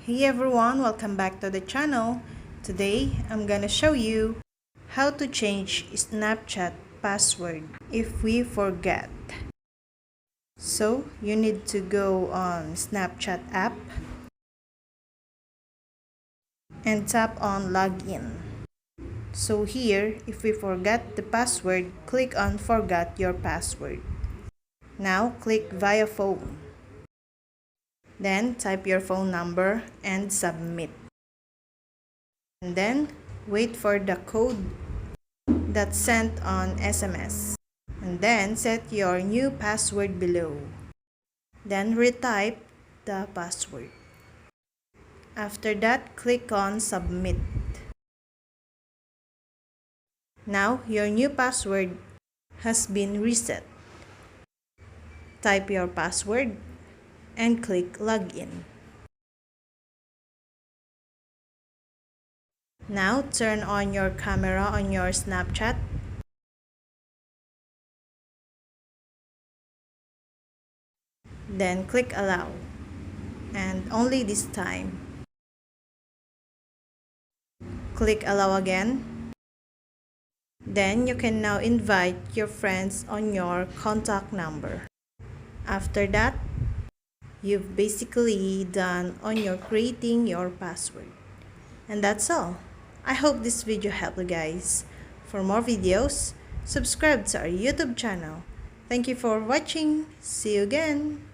Hey everyone, welcome back to the channel. Today, I'm gonna show you how to change Snapchat password if we forget. So, you need to go on Snapchat app and tap on login. So here, if we forget the password, click on forgot your password. Now, click via phone. Then, type your phone number and submit. And then, wait for the code that's sent on SMS. And then, set your new password below. Then, retype the password. After that, click on submit. Now, your new password has been reset. Type your password and click login. Now, turn on your camera on your Snapchat. Then click allow. And only this time. Click allow again. Then you can now invite your friends on your contact number. After that, you've basically done on your creating your password. And that's all. I hope this video helped you guys. For more videos, subscribe to our YouTube channel. Thank you for watching. See you again.